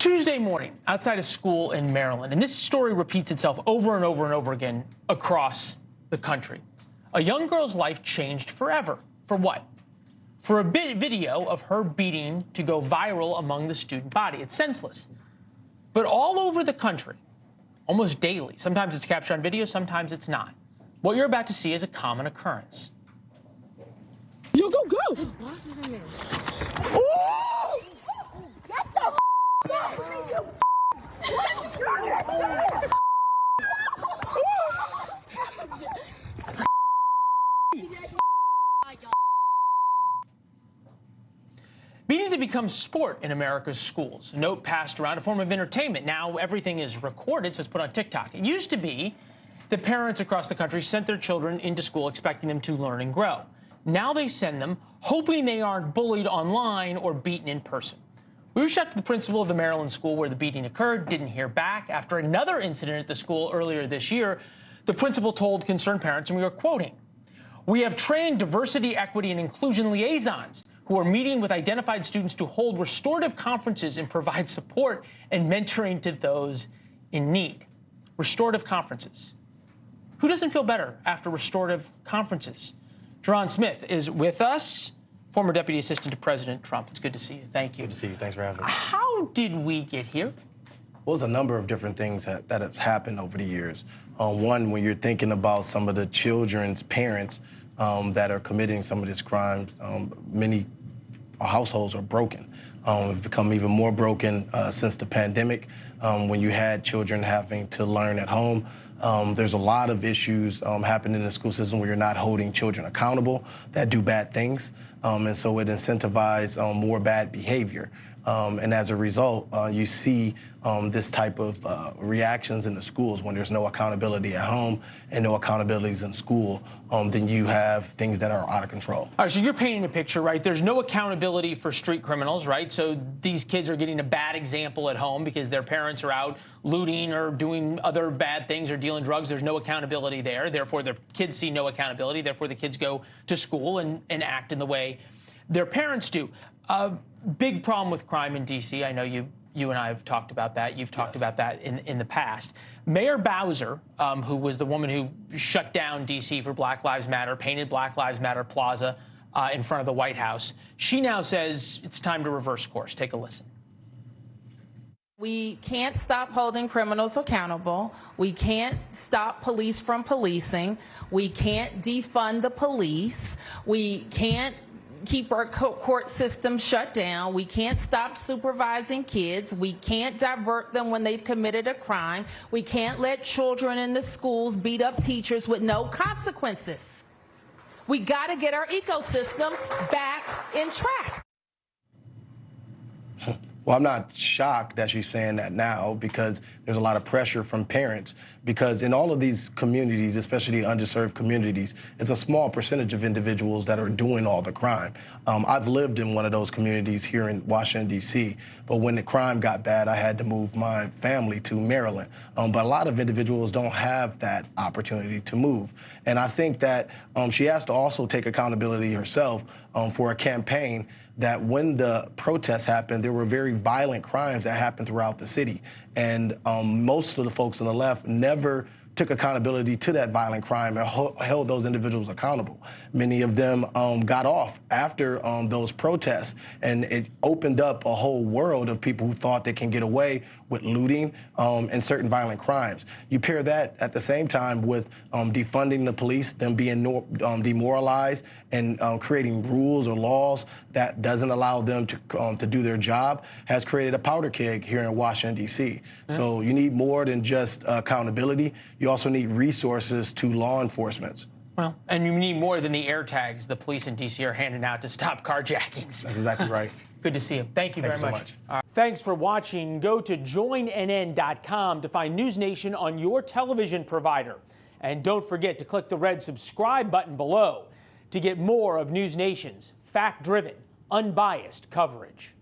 Tuesday morning outside a school in Maryland, and this story repeats itself over and over and over again across the country. A young girl's life changed forever. For what? For a video of her beating to go viral among the student body. It's senseless. But all over the country, almost daily, sometimes it's captured on video, sometimes it's not. What you're about to see is a common occurrence. Yo, go! His boss is in there. Oh! Get the out! Beatings have become sport in America's schools. A note passed around, a form of entertainment. Now everything is recorded, so it's put on TikTok. It used to be that parents across the country sent their children into school expecting them to learn and grow. Now they send them hoping they aren't bullied online or beaten in person. We reached out to the principal of the Maryland school where the beating occurred, didn't hear back. After another incident at the school earlier this year, the principal told concerned parents, and we are quoting, "We have trained diversity, equity, and inclusion liaisons who are meeting with identified students to hold restorative conferences and provide support and mentoring to those in need." Restorative conferences. Who doesn't feel better after restorative conferences? Jerron Smith is with us, former Deputy Assistant to President Trump. It's good to see you. Thank you. Good to see you. Thanks for having me. How did we get here? Well, there's a number of different things that has happened over the years. One, when you're thinking about some of the children's parents that are committing some of these crimes, many households are broken. Have become even more broken since the pandemic, when you had children having to learn at home. There's a lot of issues happening in the school system where you're not holding children accountable that do bad things, and so it incentivizes more bad behavior. And as a result, you see this type of reactions in the schools when there's no accountability at home and no accountabilities in school. Then you have things that are out of control. All right, so you're painting a picture, right? There's no accountability for street criminals, right? So these kids are getting a bad example at home because their parents are out looting or doing other bad things or dealing drugs. There's no accountability there. Therefore, their kids see no accountability. Therefore, the kids go to school and act in the way their parents do. Big problem with crime in D.C. I know you and I have talked about that. You've talked about that in the past. Mayor Bowser, who was the woman who shut down D.C. for Black Lives Matter, painted Black Lives Matter Plaza in front of the White House, she now says it's time to reverse course. Take a listen. We can't stop holding criminals accountable. We can't stop police from policing. We can't defund the police. We can't keep our court system shut down. We can't stop supervising kids. We can't divert them when they've committed a crime. We can't let children in the schools beat up teachers with no consequences. We got to get our ecosystem back in track. Well, I'm not shocked that she's saying that now because there's a lot of pressure from parents because in all of these communities, especially underserved communities, it's a small percentage of individuals that are doing all the crime. I've lived in one of those communities here in Washington, D.C., but when the crime got bad, I had to move my family to Maryland. But a lot of individuals don't have that opportunity to move. And I think that she has to also take accountability herself for a campaign that when the protests happened, there were very violent crimes that happened throughout the city. And most of the folks on the left never took accountability to that violent crime and held those individuals accountable. Many of them got off after those protests, and it opened up a whole world of people who thought they can get away with looting and certain violent crimes. You pair that at the same time with defunding the police, them being demoralized, and creating rules or laws that doesn't allow them to do their job, has created a powder keg here in Washington, D.C. So you need more than just accountability. You also need resources to law enforcement. Well, and you need more than the air tags the police in D.C. are handing out to stop carjackings. That's exactly right. Good to see you. Thank you very much. Thank you so much. Thanks for watching. Go to joinnn.com to find NewsNation on your television provider. And don't forget to click the red subscribe button below to get more of NewsNation's fact-driven, unbiased coverage.